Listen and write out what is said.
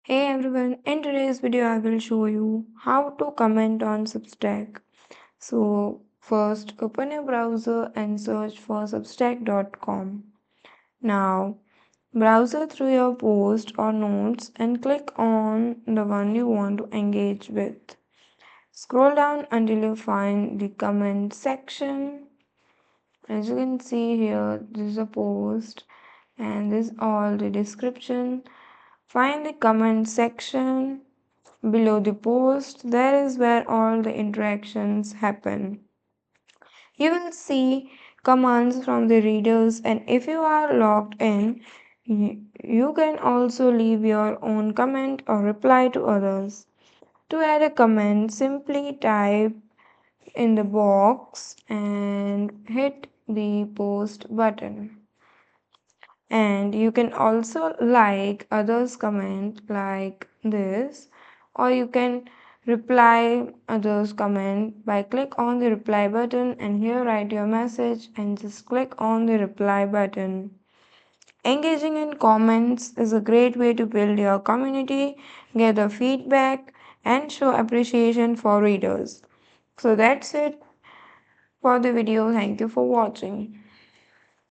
Hey everyone, in today's video I will show you how to comment on Substack. So first open your browser and search for substack.com. Now browser through your post or notes and click on the one you want to engage with. Scroll down until you find the comment section. As you can see here, this is a post and this is all the description. Find the comment section below the post. There is where all the interactions happen. You will see commands from the readers, and if you are logged in, you can also leave your own comment or reply to others. To add a comment, simply type in the box and hit the post button. And you can also like others comment like this, or you can reply others comment by click on the reply button and here write your message and just click on the reply button. Engaging in comments is a great way to build your community, gather feedback, and show appreciation for readers. So that's it for the video. Thank you for watching.